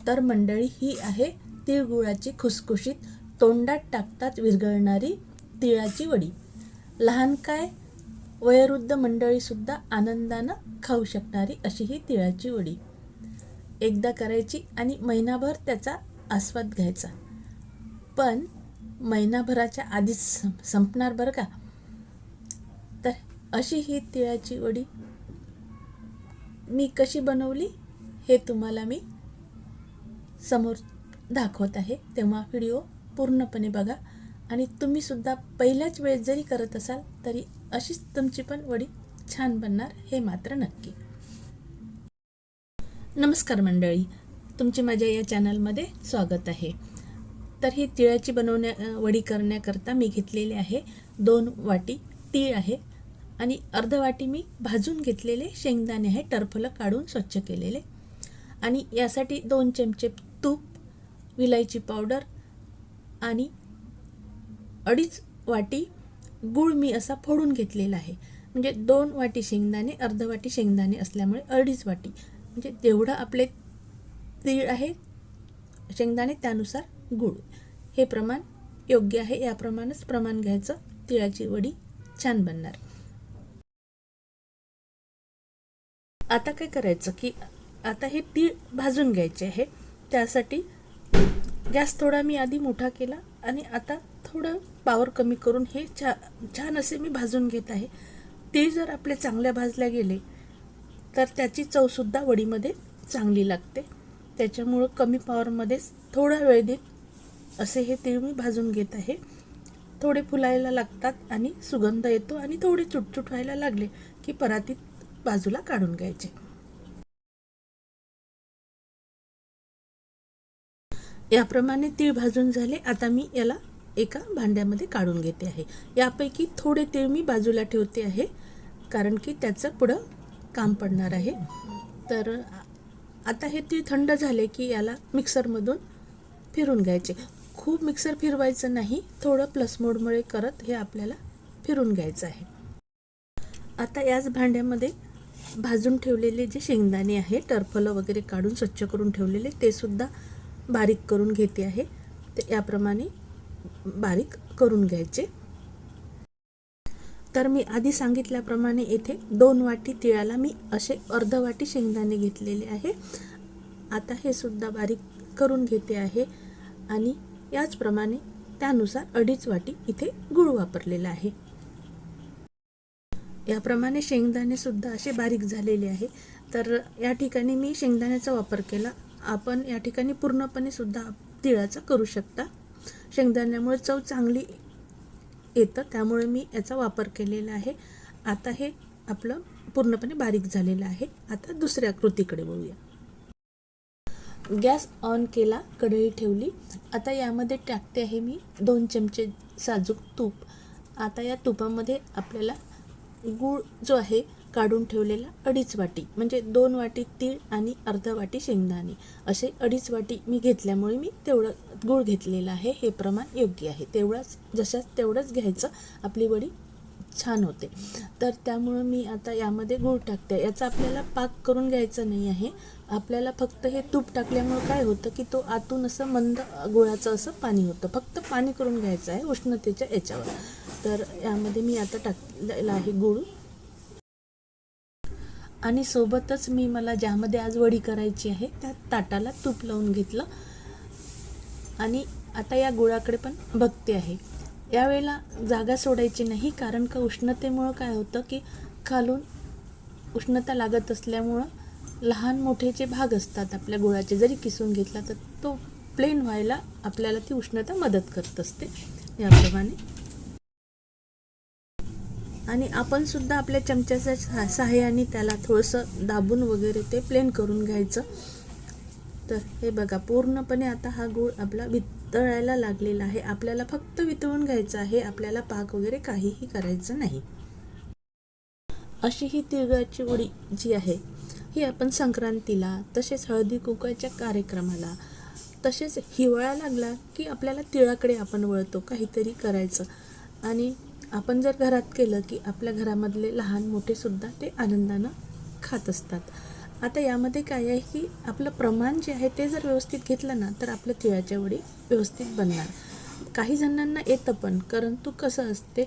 तर मंडळी, ही आहे तिळगुळाची खुसखुशीत, तोंडात टाकतात विरघळणारी तिळाची वडी. लहान काय वयोवृद्ध मंडळीसुद्धा आनंदानं खाऊ शकणारी अशी ही तिळाची वडी. एकदा करायची आणि महिनाभर त्याचा आस्वाद घ्यायचा. पण महिनाभराच्या आधीच संपणार बरं का. तर अशी ही तिळाची वडी मी कशी बनवली हे तुम्हाला मी समोर दाखवत आहे, तेव्हा व्हिडिओ पूर्णपणे बघा. आणि तुम्हीसुद्धा पहिल्याच वेळेस जरी करत असाल तरी अशीच तुमची पण वडी छान बनणार, हे मात्र नक्की. नमस्कार मंडळी, तुमची माझ्या या चॅनलमध्ये स्वागत आहे. तर ही तिळाची वडी करण्याकरता मी घेतलेले आहे 2 वाटी तीळ आहे आणि अर्ध वाटी मी भाजून घेतलेले शेंगदाणे आहे, टरफलं काढून स्वच्छ केलेले. आणि यासाठी 2 चमचे तूप, विलायची पावडर आणि 2.5 वाटी गूळ मी असा फोडून घेतलेला आहे. म्हणजे 2 वाटी शेंगदाणे, अर्ध वाटी शेंगदाणे असल्यामुळे 2.5 वाटी, म्हणजे जेवढं आपले तीळ आहे शेंगदाणे त्यानुसार गूळ, हे प्रमाण योग्य आहे. याप्रमाणेच प्रमाण घ्यायचं, तिळाची वडी छान बनणार. आता काय करायचं की आता हे तीळ भाजून घ्यायचे आहे. त्यासाठी गॅस थोडा मी आधी मोठा केला आणि आता थोडं पॉवर कमी करून हे छान असे मी भाजून घेत आहे. तीळ जर आपले चांगल्या भाजल्या गेले तर त्याची चवसुद्धा वडीमध्ये चांगली लागते. त्याच्यामुळं कमी पॉवरमध्येच थोडा वेळ देत असे हे तीळ मी भाजून घेत आहे. थोडे फुलायला लागतात आणि सुगंध येतो आणि थोडे चुटचुट व्हायला लागले की परातीत बाजूला काढून घ्यायचे. याप्रमाणे तीळ भाजून झाले. आता मी याला एका भांड्यामध्ये काढून घेते आहे. यापैकी थोडे तीळ मी बाजूला ठेवते आहे, कारण की त्याचं पुढं काम पडणार आहे. तर आता हे तीळ थंड झाले की याला मिक्सरमधून फिरून घ्यायचे. खूप मिक्सर फिरवायचं नाही, थोडं प्लस मोडमुळे करत हे आपल्याला फिरून घ्यायचं आहे. आता याच भांड्यामध्ये भाजून ठेवलेले जे शेंगदाणे आहे, टरफलं वगैरे काढून स्वच्छ करून ठेवलेले, ते सुद्धा बारीक करून घेते आहे. ते याप्रमाणे बारीक करून घ्यायचे. तर मी आधी सांगितल्याप्रमाणे येथे 2 वाटी तिळाला मी असे अर्ध वाटी शेंगदाणे घेतलेले आहे. आता हे सुद्धा बारीक करून घेते आहे आणि याचप्रमाणे त्यानुसार 2.5 वाटी इथे गूळ वापरलेला आहे. याप्रमाणे शेंगदाणे सुद्धा असे बारीक झालेले आहे. तर या ठिकाणी मी शेंगदाण्याचा वापर केला. आपण या ठिकाणी पूर्णपणे सुद्धा तिळाचा करू शकता. शेंगदाण्यामुळे चव चांगली येतं, त्यामुळे मी याचा वापर केलेला आहे. आता हे आपलं पूर्णपणे बारीक झालेलं आहे. आता दुसऱ्या कृतीकडे वळूया. गॅस ऑन केला, कढई ठेवली. आता यामध्ये टाकते आहे मी 2 चमचे साजूक तूप. आता या तुपामध्ये आपल्याला गूळ जो आहे काढून ठेवलेला 2.5 वाटी, म्हणजे 2 वाटी तीळ आणि अर्ध वाटी शेंगदाणे असे 2.5 वाटी मी घेतल्यामुळे मी तेवढं गूळ घेतलेला आहे. हे प्रमाण योग्य आहे. तेवढंच घ्यायचं, आपली वडी छान होते. तर त्यामुळं मी आता यामध्ये गूळ टाकते. याचा आपल्याला पाक करून घ्यायचा नाही आहे. आपल्याला फक्त हे तूप टाकल्यामुळं काय होतं की तो आतून असं मंद गुळाचं असं पाणी होतं. फक्त पाणी करून घ्यायचं आहे उष्णतेच्या याच्यावर. तर यामध्ये मी आता टाकलेला आहे गूळ. आणि सोबतच मला ज्यामध्ये आज वडी करायची आहे त्या ताटाला तूप लावून घेतलं आणि आता या गुळाकडे पण बघते आहे. यावेळेला जागा सोडायची नाही, कारण का उष्णतेमुळं काय होतं की खालून उष्णता लागत असल्यामुळं लहान मोठे जे भाग असतात आपल्या गुळाचे, जरी किसून घेतला तर तो प्लेन व्हायला आपल्याला ती उष्णता मदत करत असते. याप्रमाणे आणि आपण सुद्धा आपल्या चमच्याच्या सहाय्याने त्याला थोडंसं दाबून वगैरे ते प्लेन करून घ्यायचं. तर हे बघा, पूर्णपणे आता हा गूळ आपला वितळायला लागलेला आहे. आपल्याला फक्त वितळून घ्यायचं आहे, आपल्याला पाक वगैरे काहीही करायचं नाही. अशी ही तिळगुळाची वडी जी आहे ही आपण संक्रांतीला, तसेच हळदी कुंकवाच्या कार्यक्रमाला, तसेच हिवाळा लागला की आपल्याला तिळाकडे आपण वळतो, काहीतरी करायचं. आणि आपण जर घरात केलं की आपल्या घरामधले लहान मोठे सुद्धा ते आनंदानं खात असतात. आता यामध्ये काय आहे की आपलं प्रमाण जे आहे ते जर व्यवस्थित घेतलं ना तर आपलं तिळाच्या वडी व्यवस्थित बनणार. काही जणांना येतं पण, परंतु कसं असते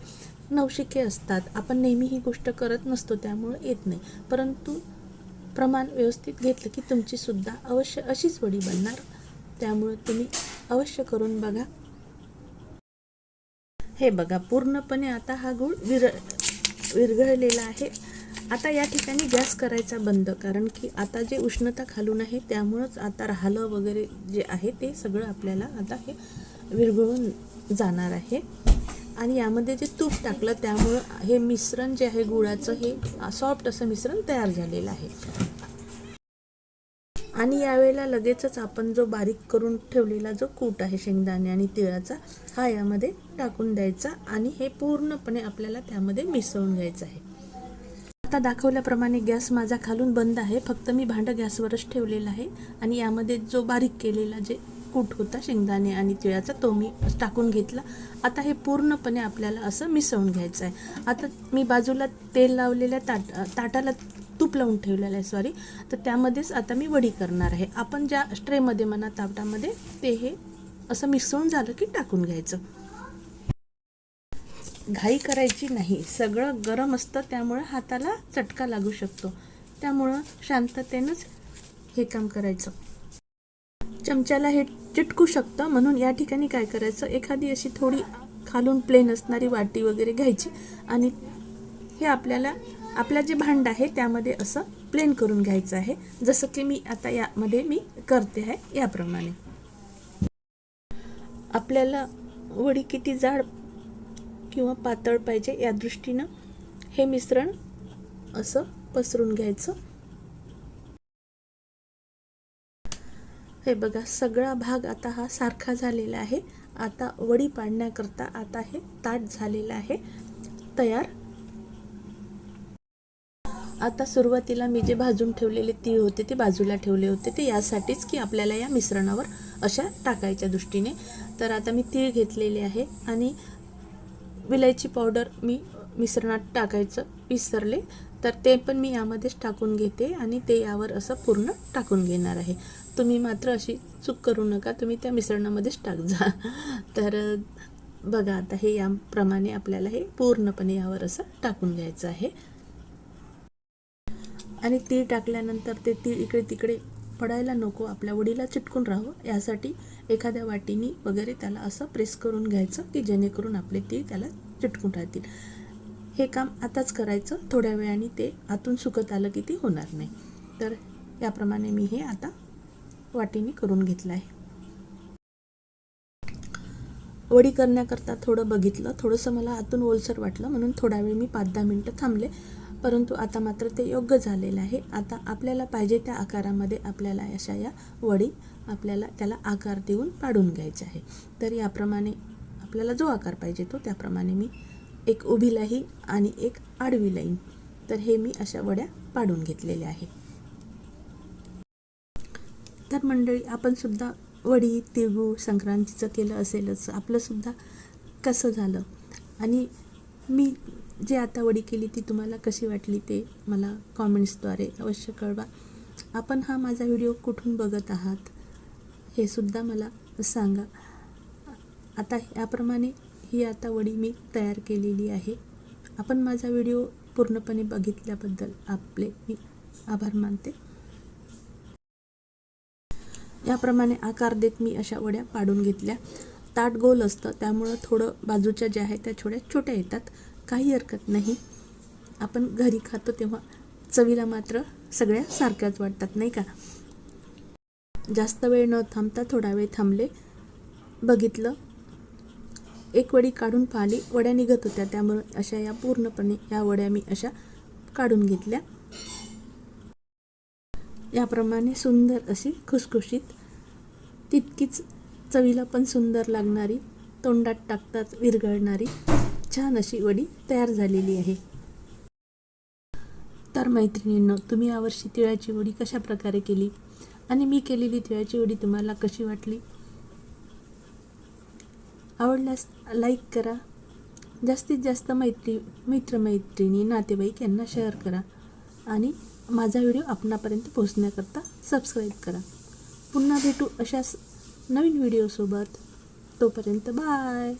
नवशिके असतात, आपण नेहमी ही गोष्ट करत नसतो त्यामुळं येत नाही. परंतु प्रमाण व्यवस्थित घेतलं की तुमचीसुद्धा अवश्य अशीच वडी बनणार. त्यामुळं तुम्ही अवश्य करून बघा. हे बघा पूर्णपणे आता हा गूळ विरघळलेला आहे. आता या ठिकाणी गॅस करायचा बंद, कारण की आता जे उष्णता खालून आहे त्यामुळंच आता राहिलं वगैरे जे आहे ते सगळं आपल्याला आता हे विरघळून जाणार आहे. आणि यामध्ये जे तूप टाकलं त्यामुळं हे मिश्रण जे आहे गुळाचं हे सॉफ्ट असं मिश्रण तयार झालेलं आहे. आणि यावेळेला लगेचच आपण जो बारीक करून ठेवलेला जो कूट आहे शेंगदाणे आणि तिळाचा हा यामध्ये टाकून द्यायचा आणि हे पूर्णपणे आपल्याला त्यामध्ये मिसळून घ्यायचं आहे. आता दाखवल्याप्रमाणे गॅस माझा खालून बंद आहे. फक्त मी भांडं गॅसवरच ठेवलेलं आहे आणि यामध्ये जो बारीक केलेला जे कूट होता शेंगदाणे आणि तिळाचा तो मी टाकून घेतला. आता हे पूर्णपणे आपल्याला असं मिसळून घ्यायचं आहे. आता मी बाजूला तेल लावलेल्या ताटाला तूप लावून ठेवलेलं आहे तर त्यामध्येच आता मी वडी करणार आहे. आपण ज्या ट्रेमध्ये म्हणा ताटामध्ये ते हे असं मिसळून झालं की टाकून घ्यायचं. घाई करायची नाही, सगळं गरम असतं त्यामुळं हाताला चटका लागू शकतो. त्यामुळं शांततेनंच हे काम करायचं. चमच्याला हे चिटकू शकतं, म्हणून या ठिकाणी काय करायचं, एखादी अशी थोडी खालून प्लेन असणारी वाटी वगैरे घ्यायची आणि हे आपल्याला आपलं जे भांडं आहे त्यामध्ये असं प्लेन करून घ्यायचं आहे. जसं की मी आता यामध्ये मी करते आहे याप्रमाणे. आपल्याला वडी किती जाड किंवा पातळ पाहिजे या दृष्टीनं हे मिश्रण असं पसरून घ्यायचं. हे बघा सगळा भाग आता हा सारखा झालेला आहे. आता वडी पाडण्याकरता आता हे ताट झालेलं आहे तयार. आता सुरुवातीला मी जे भाजून ठेवलेले तीळ होते ते बाजूला ठेवले होते, ते यासाठीच की आपल्याला या मिश्रणावर अशा टाकायच्या दृष्टीने. तर आता मी तीळ घेतलेले आहे आणि विलायची पावडर मी मिश्रणात टाकायचं विसरले, तर ते पण मी यामध्येच टाकून घेते आणि ते यावर असं पूर्ण टाकून घेणार आहे. तुम्ही मात्र अशी चूक करू नका, तुम्ही त्या मिश्रणामध्येच टाक जा. तर बघा आता हे याप्रमाणे आपल्याला हे पूर्णपणे यावर असं टाकून घ्यायचं आहे. आणि तीळ टाकल्यानंतर ते तीळ इकडे तिकडे पडायला नको, आपल्या वडीला चिटकून राहावं यासाठी एखाद्या वाटीनी वगैरे त्याला असं प्रेस करून घ्यायचं की जेणेकरून आपले तीळ त्याला चिटकून राहतील. हे काम आताच करायचं, थोड्या वेळाने ते आतून सुकत आलं की ते होणार नाही. तर याप्रमाणे मी हे आता वाटीने करून घेतलं आहे. वडी करण्याकरता थोडं बघितलं, थोडंसं मला आतून ओलसर वाटलं म्हणून थोडा वेळ मी 5-10 मिनटं थांबले, परंतु आता मात्र ते योग्य झालेलं आहे. आता आपल्याला पाहिजे त्या आकारामध्ये आपल्याला अशा या वडी आपल्याला त्याला आकार देऊन पाडून घ्यायचे आहे. तर याप्रमाणे आपल्याला जो आकार पाहिजे तो त्याप्रमाणे मी एक उभी लाईन आणि एक आडवी लाईन, तर हे मी अशा वड्या पाडून घेतलेल्या आहे. तर मंडळी आपण सुद्धा वडी तिळगूळ संक्रांतीचं केलं असेलच, आपलंसुद्धा कसं झालं आणि मी जे आता वडी केली ती तुम्हाला कशी वाटली ते मला कॉमेंट्सद्वारे अवश्य कळवा. आपण हा माझा व्हिडिओ कुठून बघत आहात हे सुद्धा मला सांगा. आता याप्रमाणे ही आता वडी मी तयार केलेली आहे. आपण माझा व्हिडिओ पूर्णपणे बघितल्याबद्दल आपले मी आभार मानते. याप्रमाणे आकार देत मी अशा वड्या पाडून घेतल्या. ताट गोल असतं त्यामुळं थोडं बाजूच्या ज्या आहेत त्या थोड्या छोट्या येतात, काही हरकत नाही. आपण घरी खातो तेव्हा चवीला मात्र सगळ्या सारख्याच वाटतात नाही का. जास्त वेळ न थांबता थोडा वेळ थांबले, बघितलं, एक वडी काढून पाहिली, वड्या निघत होत्या त्यामुळे अशा या पूर्णपणे या वड्या मी अशा काढून घेतल्या. याप्रमाणे सुंदर अशी खुसखुशीत, तितकीच चवीला पण सुंदर लागणारी, तोंडात टाकताच विरघळणारी छान अशी वडी तयार झालेली आहे. तर मैत्रिणींनो, तुम्ही यावर्षी तिळाची वडी कशा प्रकारे केली आणि मी केलेली तिळाची वडी तुम्हाला कशी वाटली? आवडल्यास लाईक करा, जास्तीत जास्त मित्रमैत्रिणी नातेवाईक यांना शेअर करा आणि माझा व्हिडिओ आपणापर्यंत पोहोचण्याकरता सबस्क्राईब करा. पुन्हा भेटू अशाच नवीन व्हिडिओसोबत. तोपर्यंत बाय.